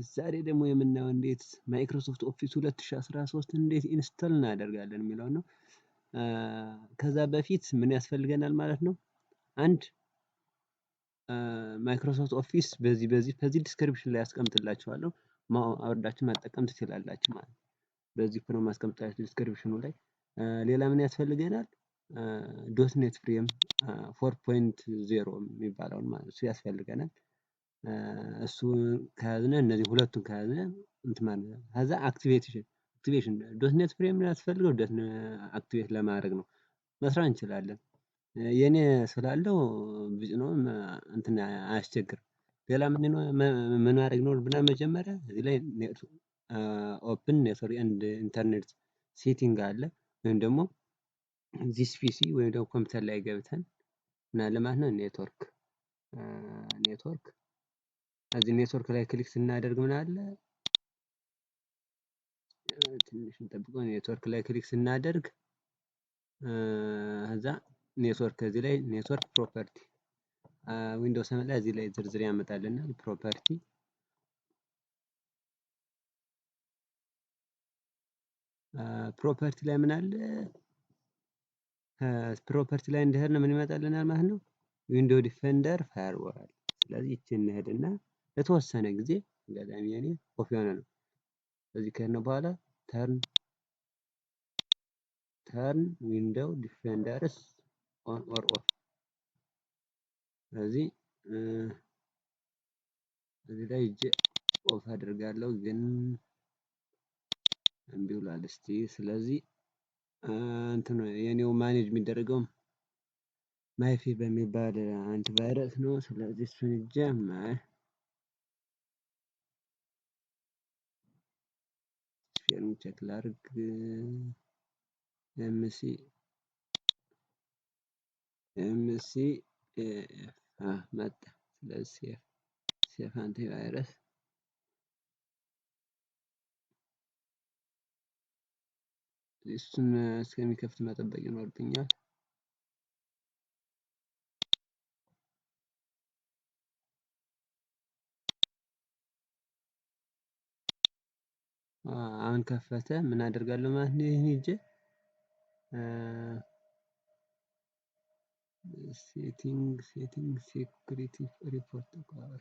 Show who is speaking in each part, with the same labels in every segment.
Speaker 1: ዛሬ ደግሞ የምናየው እንዴት ማይክሮሶፍት ኦፊስ 2013 እንዴት ኢንስቶል እናደርጋለን የሚለው ነው። ከዛ በፊት ምን ያስፈልገናል ማለት ነው? አንድ ማይክሮሶፍት ኦፊስ በዚህ ዲስክሪፕሽን ላይ አስቀምጥላችኋለሁ አወርዳችሁ መጠቀም ትችላላችሁ ማለት ነው። በዚህ ፕሮ ማስቀምጣችሁ ዲስክሪፕሽኑ ላይ ሌላ ምን ያስፈልገናል? ዶትኔት ፍሬም 4.0 የሚባለውን ማለት እሱ ያስፈልገናል። እሱ ከያዝነ እነዚህ ሁለቱን ከያዝነ እንትን ማለት ነው። ከዛ አክቲቬሽን ዶትኔት ፍሬም ያስፈልገው አክቲቬት ለማድረግ ነው። መስራት እንችላለን። የኔ ስላለው ብዙ ነው እንትን አያስቸግርም። ሌላ ምን ማድረግ ነው ብና መጀመሪያ እዚህ ላይ ኦፕን ኔትወርክ ኤንድ ኢንተርኔት ሴቲንግ አለ ወይም ደግሞ ዚስ ፒሲ ወይም ደግሞ ኮምፒውተር ላይ ገብተን እና ለማለት ነው ኔትወርክ እዚህ ኔትወርክ ላይ ክሊክ ስናደርግ ምን አለ ትንሽ እንጠብቀው። ኔትወርክ ላይ ክሊክ ስናደርግ እዛ ኔትወርክ እዚህ ላይ ኔትወርክ ፕሮፐርቲ ዊንዶውስ ላይ እዚህ ላይ ዝርዝር ያመጣልናል። ፕሮፐርቲ ላይ ምን አለ? ፕሮፐርቲ ላይ እንደሄድን ምን ይመጣልናል ማለት ነው? ዊንዶው ዲፌንደር ፋየርዋል። ስለዚህ እቺ እንሄድና ለተወሰነ ጊዜ አጋጣሚ የኔ ኦፍ የሆነ ነው። ስለዚህ ከሄድን በኋላ ተርን ዊንዶው ዲፌንደርስ ኦን ኦር ኦፍ። ስለዚህ እዚህ ላይ እጄ ኦፍ አድርጋለሁ ግን እምቢ ብሏል። እስቲ ስለዚህ እንትን የኔው ማኔጅ የሚደረገው ማይፊ በሚባል አንቲቫይረስ ነው። ስለዚህ እሱን ጀመር ስፔሊንግ ቼክ ላድርግ። ኤምሲ መጣ። ስለዚህ ሴፍ አንቲቫይረስ እሱን እስከሚከፍት መጠበቅ ይኖርብኛል። አሁን ከፈተ። ምን አደርጋለሁ ማለት ነው? ይሄን ሂጄ ሴቲንግ ሴኩሪቲ ሪፖርት ቋር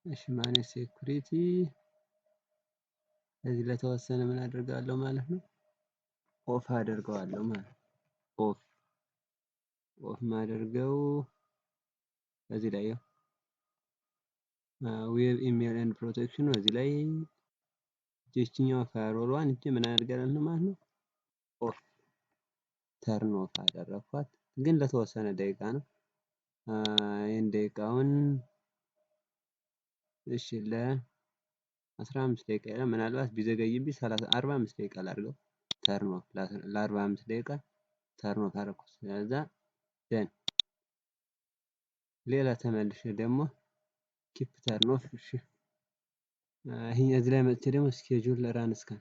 Speaker 1: እሺ ማኔጅ ሴኩሪቲ እዚህ ለተወሰነ ምን አደርጋለሁ ማለት ነው? ኦፍ አደርገዋለሁ ማለት ኦፍ ማደርገው እዚህ ላይ ዌብ ኢሜል ኤንድ ፕሮቴክሽን እዚህ ላይ ጀስቲኛው ፋየርዋሏን እቺ ምን አደርጋለሁ ማለት ነው? ኦፍ ተርን ኦፍ አደረኳት። ግን ለተወሰነ ደቂቃ ነው። ይሄን ደቂቃውን እሺ ለ15 ደቂቃ ይላል። ምናልባት ቢዘገይብኝ 45 ደቂቃ ላድርገው። ተርን ኦፍ ለ45 ደቂቃ ተርን ኦፍ አደረኩት። ስለዛ ደን ሌላ ተመልሼ ደግሞ ኪፕ ተርን ኦፍ። እሺ ይሄ እዚህ ላይ መጥቼ ደግሞ ስኬጁል ለራን ስካን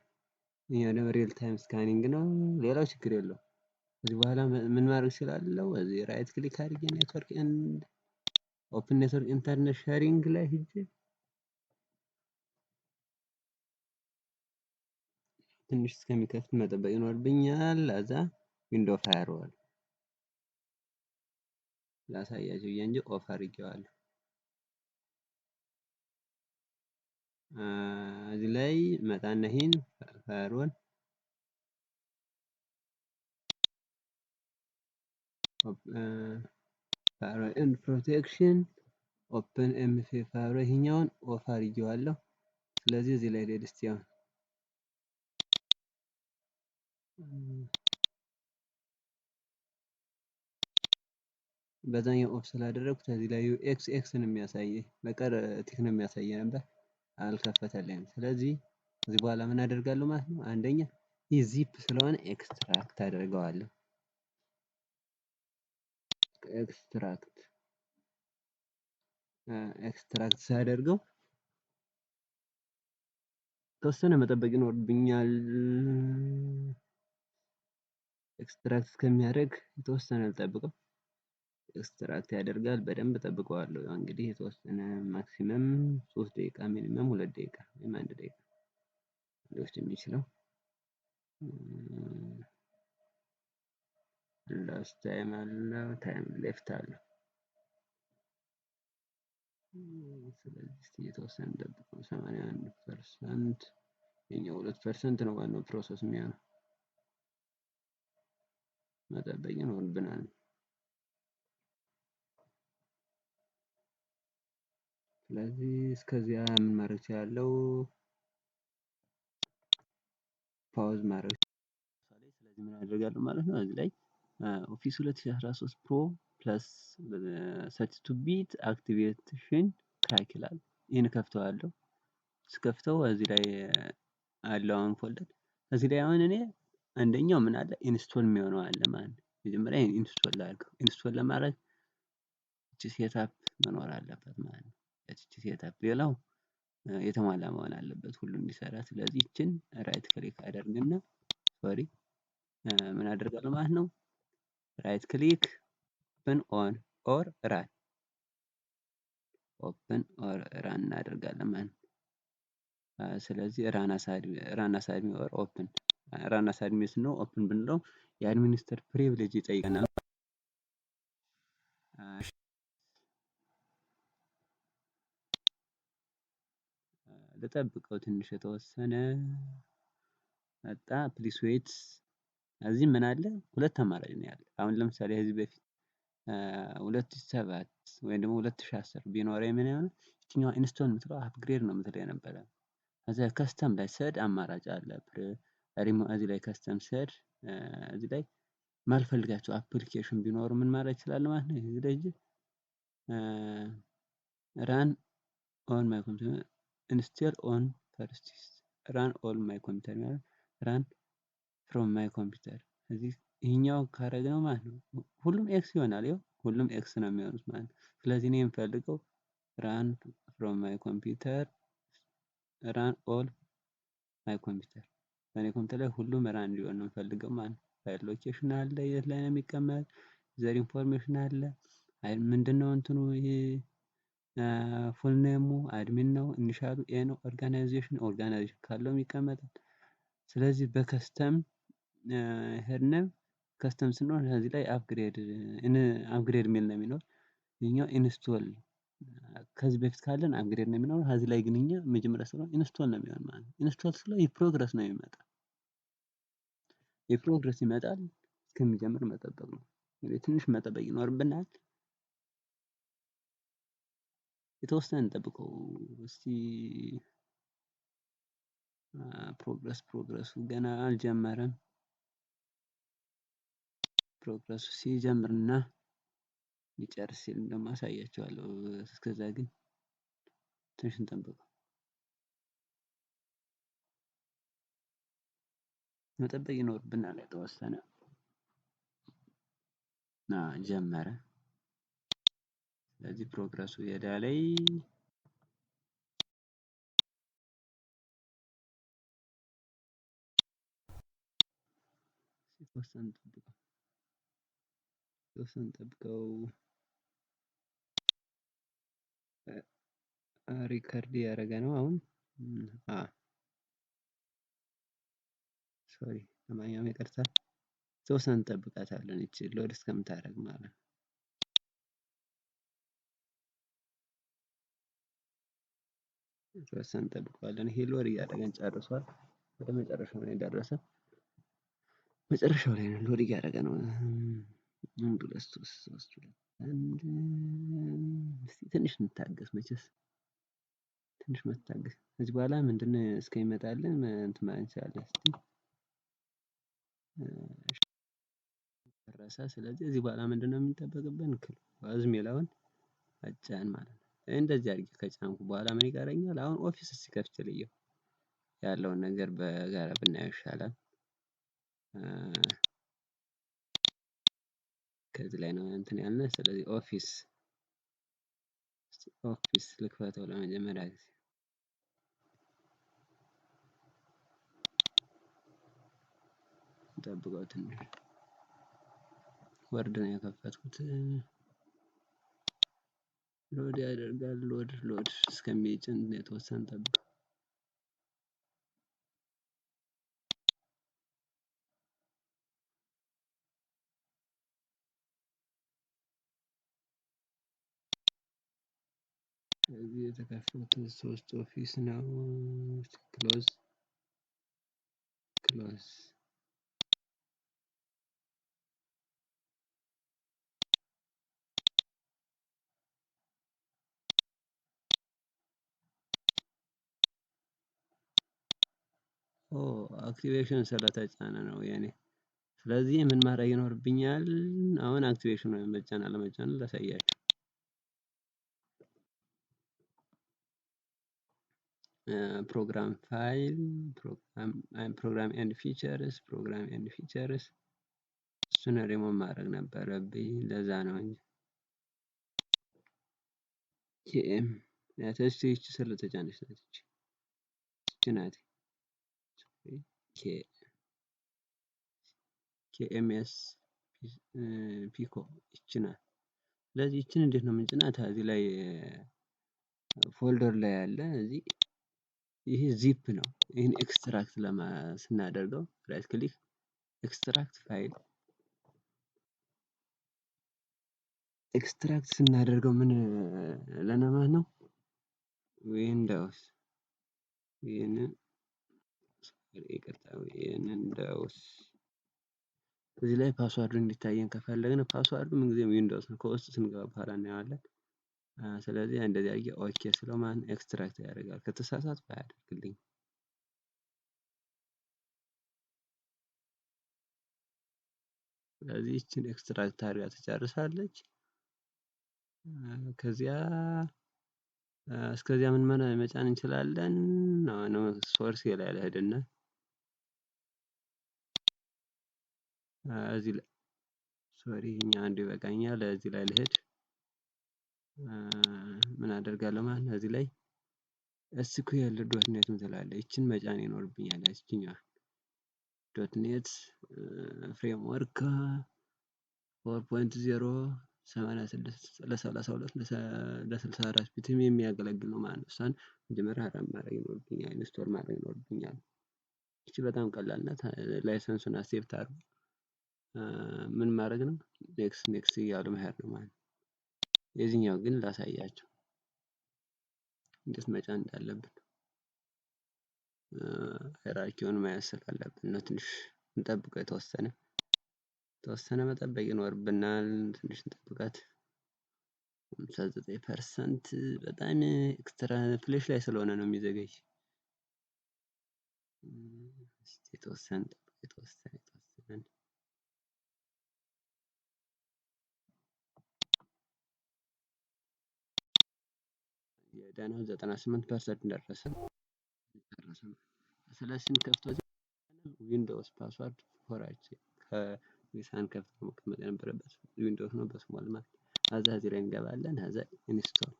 Speaker 1: ይሄ ደግሞ ሪል ታይም ስካኒንግ ነው። ሌላው ችግር የለውም። ከዚህ በኋላ ምን ማድረግ እችላለሁ? እዚህ ራይት ክሊክ አድርጌ ኔትወርክ ኤንድ ኦፕን ኔትወርክ ኢንተርኔት ሼሪንግ ላይ ሂጄ ትንሽ እስከሚከፍት መጠበቅ ይኖርብኛል። አዛ ዊንዶው ፋየርዋል ላሳያችሁ እንጂ ኦፍ አድርጌዋለሁ። እዚህ ላይ መጣና ይሄን ፋየርዋል ፋየርዋል ኤንድ ፕሮቴክሽን ኦፕን ኤምሲ ፋየርዋል ይሄኛውን ኦፍ አድርጌዋለሁ። ስለዚህ እዚህ ላይ ሌድስቲያው በዛኛው ኦፍ ስላደረኩት እዚህ ላይ ኤክስ ነው የሚያሳየኝ በቀር ቲክ ነው የሚያሳየኝ ነበር አልከፈተልኝም። ስለዚህ እዚህ በኋላ ምን አደርጋለሁ ማለት ነው? አንደኛ ይህ ዚፕ ስለሆነ ኤክስትራክት አደርገዋለሁ። ኤክስትራክት ሳደርገው ተወሰነ መጠበቅ ይኖርብኛል። ኤክስትራክት እስከሚያደርግ የተወሰነ ልጠብቀው። ኤክስትራክት ያደርጋል። በደንብ ጠብቀዋለሁ። ያው እንግዲህ የተወሰነ ማክሲመም 3 ደቂቃ ሚኒመም 2 ደቂቃ ወይም 1 ደቂቃ ሊወስድ የሚችለው ላስት ታይም አለ ታይም ሌፍት አለ። ስለዚህ የተወሰነ ጠብቀው 81% የኛው 2% ነው ዋናው ፕሮሰስ የሚሆነው መጠበቅ ይኖርብናል። ስለዚህ እስከዚያ ምን ማድረግ እችላለሁ? ፓውዝ ማድረግ። ስለዚህ ምን አደርጋለሁ ማለት ነው እዚህ ላይ ኦፊስ 2013 ፕሮ ፕለስ 32 ቢት አክቲቬሽን ክራክ ይላል። ይሄን ከፍተዋለሁ። ስከፍተው እዚህ ላይ አለው አሁን ፎልደር። እዚህ ላይ አሁን እኔ አንደኛው ምን አለ ኢንስቶል የሚሆነው አለ ማለት ነው። መጀመሪያ ኢንስቶል ላድርገው። ኢንስቶል ለማድረግ እቺ ሴትአፕ መኖር አለበት ማለት ነው። እቺ ሴትአፕ ሌላው የተሟላ መሆን አለበት ሁሉ እንዲሰራ። ስለዚህ እቺን ራይት ክሊክ አደርግና ምን አደርጋለሁ ማለት ነው ራይት ክሊክ ኦፕን ኦን ኦር ራን ኦፕን ኦር ራን እናደርጋለን ማለት ነው። ስለዚህ ራን አሳድሚ ኦር ኦፕን ራን አሳድሚ ነው። ኦፕን ብንለው የአድሚኒስተር ፕሪቪሌጅ ይጠይቀናል። ልጠብቀው ትንሽ የተወሰነ መጣ። ፕሊስ ዌት። እዚህ ምን አለ ሁለት አማራጭ ነው ያለ። አሁን ለምሳሌ ከዚህ በፊት 2007 ወይም ደግሞ 2010 ቢኖረኝ ምን ይሆናል እቺኛው ኢንስቶል የምትለው አፕግሬድ ነው የምትለው የነበረ። ከዛ ከስተም ላይ ሰድ አማራጭ አለ። እዚህ ላይ ከስተም ሰድ እዚህ ላይ ማልፈልጋቸው አፕሊኬሽን ቢኖሩ ምን ማድረግ ይችላል ማለት ነው። እዚህ ላይ ራን ኦን ማይ ኮምፒውተር ኢንስቶል ኦን ፈርስት ራን ኦል ማይ ኮምፒውተር ማለት ራን ፍሮም ማይ ኮምፒውተር። እዚህ ይሄኛው ካረግነው ማለት ነው ሁሉም ኤክስ ይሆናል። ይኸው ሁሉም ኤክስ ነው የሚሆኑት ማለት ነው። ስለዚህ እኔ የምፈልገው ራን ፍሮም ማይ ኮምፒውተር ራን ኦል ማይ ኮምፒውተር በእኔ ኮምፒውተር ላይ ሁሉም ራን እንዲሆን ነው የምፈልገው ማለት ነው። ፋይል ሎኬሽን አለ የት ላይ ነው የሚቀመጥ፣ ዘር ኢንፎርሜሽን አለ። ምንድነው እንትኑ ይሄ ፉል ኔሙ አድሚን ነው፣ ኢኒሻሉ ኤ ነው፣ ኦርጋናይዜሽን ካለው የሚቀመጣል። ስለዚህ በከስተም ሄድን ከስተም ስንሆን እዚህ ላይ አፕግሬድ ሚል ነው የሚኖር። ይሄኛው ኢንስቶል ከዚህ በፊት ካለን አፕግሬድ ነው የሚኖር። ከዚህ ላይ ግን እኛ መጀመሪያ ስለሆነ ኢንስቶል ነው የሚሆን ማለት ነው። ኢንስቶል ስለ የፕሮግረስ ነው የሚመጣ። የፕሮግረስ ይመጣል እስከሚጀምር መጠበቅ ነው። ትንሽ መጠበቅ ይኖርብናል። የተወሰነ እንጠብቀው እስቲ። ፕሮግረሱ ገና አልጀመረም። ፕሮግረሱ ሲጀምርና ሊጨርስ ሲል ደግሞ አሳያችኋለሁ። እስከዛ ግን ትንሽ እንጠብቀው። መጠበቅ ይኖርብናል የተወሰነ። ጀመረ። ስለዚህ ፕሮግረሱ ይሄዳል። የተወሰነ ጠብቀው። ሪከርድ ያደረገ ነው አሁን። ሶሪ ለማንኛውም ይቅርታ። የተወሰነ እንጠብቃታለን እቺ ሎድ እስከምታደርግ ማለት ነው። የተወሰነ እንጠብቀዋለን። ይሄ ሎድ እያደረገን ጨርሷል። ወደ መጨረሻው ላይ ደረሰ። መጨረሻው ላይ ነው ሎድ እያደረገ ነው። ትንሽ እንታገስ መቼስ ትንሽ መታገስ። ከዚህ በኋላ ምንድነው እስከሚመጣልን እንትን ማለት እንችላለን። እስቲ ደረሰ። ስለዚህ እዚህ በኋላ ምንድነው የሚጠበቅብን ክሎዝ የሚለውን አጫን ማለት ነው። እንደዚህ አድርጌ ከጫንኩ በኋላ ምን ይቀረኛል? አሁን ኦፊስ ሲከፍት ልየው ያለውን ነገር በጋራ ብናየው ይሻላል። ከዚህ ላይ ነው እንትን ያልነ። ስለዚህ ኦፊስ ልክፈተው ለመጀመሪያ ጊዜ። ጠብቀው ትንሽ ወርድ ነው የከፈትኩት። ሎድ ያደርጋል። ሎድ እስከሚጭን የተወሰነ ጠብቅ። እዚህ የተከፈተ 3 ኦፊስ ነው። ክሎዝ አክቲቬሽን ስለተጫነ ነው የኔ። ስለዚህ ምን ማድረግ ይኖርብኛል? አሁን አክቲቬሽን መጫን አለመጫን ላሳያችሁ። ፕሮግራም ፋይል ፕሮግራም ኤንድ ፊቸርስ እሱን ሪሞቭ ማድረግ ነበረብኝ። ለዛ ነው እንጂ ኬኤም ያተስቲች ስለተጫነች ናት። እቺ ናት ኬኤምኤስ ፒኮ እቺ ናት። ስለዚህ እቺን እንዴት ነው የምንጭናት? እዚህ ላይ ፎልደር ላይ ያለ እዚህ ይሄ ዚፕ ነው። ይሄን ኤክስትራክት ስናደርገው ራይት ክሊክ ኤክስትራክት ፋይል ኤክስትራክት ስናደርገው ምን ለነማት ነው? ዊንዶውስ ይሄንን ዊንዶውስ እዚህ ላይ ፓስዋርድ እንዲታየን ከፈለግን ፓስዋርዱ ምንጊዜም ዊንዶውስ ነው። ከውስጥ ስንገባ በኋላ እናየዋለን። ስለዚህ እንደዚህ አድርጌ ኦኬ ስለው ማን ኤክስትራክት ያደርጋል። ከተሳሳትኩ አያደርግልኝ። ስለዚህ እቺን ኤክስትራክት አድርጋ ትጨርሳለች። ከዚያ እስከዚያ ምን መጫን እንችላለን? ነው ሶርስ ላይ ልሄድና እዚህ ላይ ሶሪ እኛ አንዱ ይበቃኛል። እዚህ ላይ ልሄድ ምን አደርጋለሁ ማለት ነው። እዚህ ላይ ኤስኩኤል ዶት ኔት ምትላለች። እቺን መጫን ይኖርብኛል። እቺኛዋ ዶት ኔት ፍሬምወርክ 4.0 86 ለ32 ለ64 ቢትም የሚያገለግል ነው ማለት ነው። እሷን መጀመሪያ ራም ማድረግ ይኖርብኛል፣ ኢንስቶል ማድረግ ይኖርብኛል። እቺ በጣም ቀላል ናት። ላይሰንሱን አክሴፕት አድርጉ። ምን ማድረግ ነው? ኔክስት እያሉ መሄድ ነው ማለት ነው። የዚህኛው ግን ላሳያቸው እንዴት መጫን እንዳለብን። ሄራርኪውን ማየት ስላለብን ነው። ትንሽ እንጠብቀው። የተወሰነ መጠበቅ ይኖርብናል። ትንሽ እንጠብቃት። 59% በጣም ኤክስትራ ፍሌሽ ላይ ስለሆነ ነው የሚዘገይ። የተወሰነ የዳናው 98% ደረሰ። ስለዚህ ስንከፍተው ዊንዶውስ ፓስዋርድ ፎራች ከዊሳን ከፍቶ መቀመጥ የነበረበት ዊንዶውስ ነው በስሟል ማለት። ከዛ እዚህ ላይ እንገባለን። ከዛ ኢንስቶል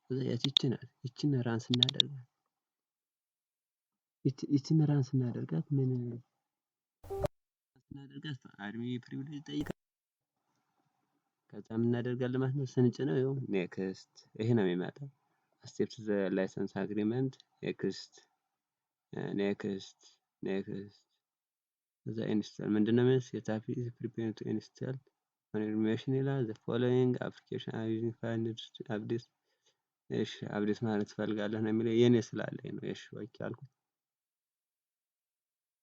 Speaker 1: ከዛ ይቺን ራን ስናደርጋት ምን ስናደርጋት አድሚ ፕሪቪሌጅ ይጠይቃል። ከዛ ምን እናደርጋለን ማለት ነው። ስንጭነው ይኸው ኔክስት ይሄ ነው የሚመጣው። አክሴፕት ዘ ላይሰንስ አግሪመንት ኔክስት ከዛ ኢንስቶል ምንድነው ማለት ሴታፕ ኢዝ ፕሪፔሪንግ ቱ ኢንስቶል ኢንፎርሜሽን ይላል። ዘ ፎሎዊንግ አፕሊኬሽን አር ዩዚንግ ፋይንድ አፕዴት። እሺ አፕዴት ማለት ትፈልጋለህ ነው የሚለው። የኔ ስላለኝ ነው። እሺ ኦኬ አልኩት።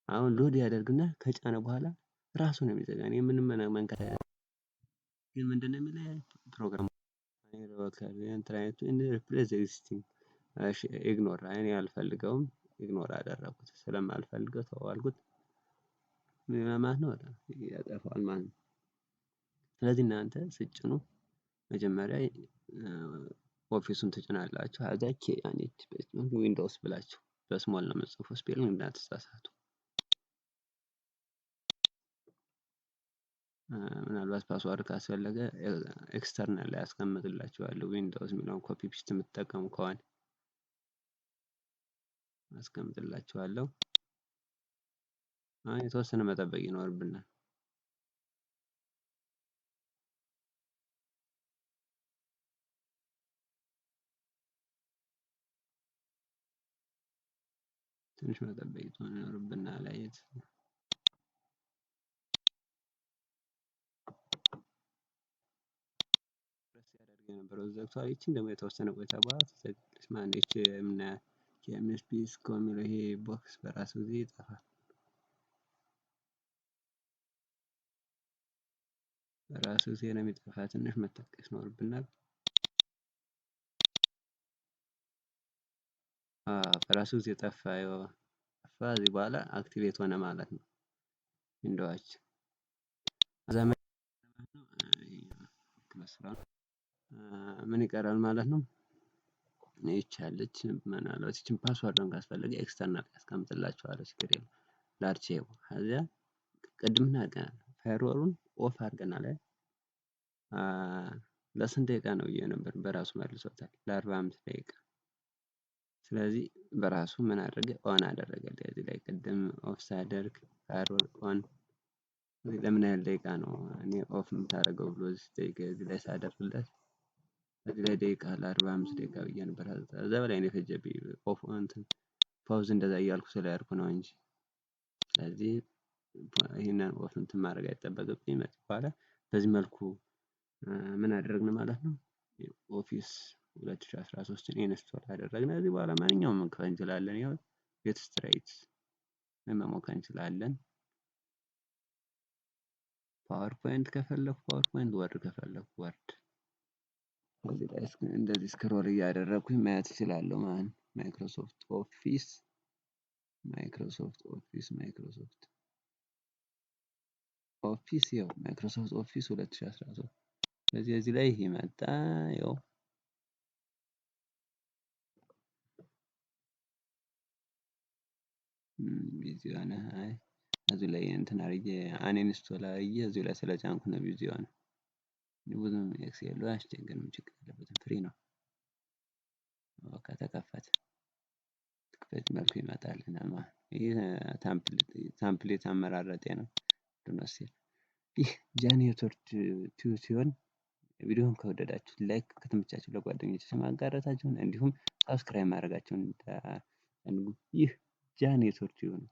Speaker 1: አሁን ሎድ ያደርግና ከጫነ በኋላ ራሱ ነው የሚዘጋ። እኔ ምንም መንካት ግን ምንድነው የሚለው ፕሮግራም ትራይቱ ሪፕሌስ ኤግዚስቲንግ። እሺ ኢግኖር እኔ አልፈልገውም። ኢግኖር አደረኩት። ስለማልፈልገው ተዋልኩት። ምን ማለት ነው? ያጠፋል ማለት ነው። ስለዚህ እናንተ ስጭኑ መጀመሪያ ኦፊሱን ትጭናላችሁ። አዛቼ ያኔት ዊንዶውስ ብላችሁ በስሞል ነው የምጽፉት። ስፔሊንግ እንዳትሳሳቱ። ምናልባት ፓስዋርድ ካስፈለገ ኤክስተርናል ላይ አስቀምጥላችኋለሁ። ዊንዶውስ የሚለውን ኮፒ ፔስት የምትጠቀሙ ከሆነ አስቀምጥላችኋለሁ። የተወሰነ መጠበቅ ይኖርብናል። ትንሽ መጠበቅ ይኖርብናል። አየት ፕረስ ያደርግ የነበረው ዘግቷል። ይቺን ደግሞ የተወሰነ ቆይታ በኋላ ትዘጋለች። ማነች የምናያት የኤምኤስፒ ስኮ የሚለው ይሄ ቦክስ በራሱ ጊዜ ይጠፋል። በራሱ ጊዜ ነው የሚጠፋ። ትንሽ መታገስ ይኖርብናል። በራሱ ጊዜ ጠፋ። ጠፋ። እዚህ በኋላ አክቲቬት ሆነ ማለት ነው ዊንዶዋችን። ምን ይቀራል ማለት ነው? ይቻለች ምናልባት ይችን ፓስዋርድን ካስፈለገ ኤክስተርናል ያስቀምጥላችኋል። ችግር የለም። ላርቼው ከዚያ ቅድም እናድርገናል ፋይርዋሉን ኦፍ አድርገናል። ለስንት ደቂቃ ነው ብዬ ነበር። በራሱ መልሶታል ለ45 ደቂቃ። ስለዚህ በራሱ ምን አደረገ? ኦን አደረገ። እዚህ ላይ ቅድም ኦፍ ሳደርግ ፋይርዋል ኦን ለምን ያህል ደቂቃ ነው እኔ ኦፍ የምታደርገው ብሎ እዚህ ላይ ሳደርግለት እዚህ ላይ ደቂቃ ለ45 ደቂቃ ብዬ ነበር። ከዛ በላይ ነው የፈጀብኝ ኦፍ እንትን ፓውዝ እንደዛ እያልኩ ስለያልኩ ነው እንጂ። ስለዚህ ይሄንን ኦፍ እንትን ማድረግ አይጠበቅብኝም። በኋላ በዚህ መልኩ ምን አደረግን ማለት ነው? ኦፊስ 2013ን ኢንስቶል አደረግን። ከዚህ በኋላ ማንኛውም መክፈት እንችላለን። ያው ጌት ስትሬት መሞከር እንችላለን። ፓወርፖይንት ከፈለኩ ፓወርፖይንት፣ ወርድ ከፈለኩ ወርድ። እዚህ ላይ እንደዚህ ስክሮል እያደረኩኝ ማየት እችላለሁ ማለት ነው። ማይክሮሶፍት ኦፊስ ያው ማይክሮሶፍት ኦፊስ 2013። ስለዚህ እዚህ ላይ ይሄ መጣ። ያው ቢዚ ሆነ። እዚህ ላይ እንትን አድርጌ አንኢንስቶል አድርጌ እዚህ ላይ ስለጫንኩ ነው ቢዚ ሆነ። ብዙም ኤክሴል አያስቸግርም፣ ችግር የለበትም። ፍሪ ነው። በቃ ተከፈተ። በዚህ መልኩ ይመጣልናል ማለት ነው። ይህ ታምፕሌት አመራረጤ ነው። ይህ ጃኔሬተር ቱ ሲሆን ቪዲዮውን ከወደዳችሁ ላይክ፣ ከተመቻችሁ ለጓደኞቻችሁ ማጋራታችሁን እንዲሁም ሳብስክራይብ ማድረጋችሁን እንዳትዘነጉ። ይህ ጃኔሬተር ቱ ነው።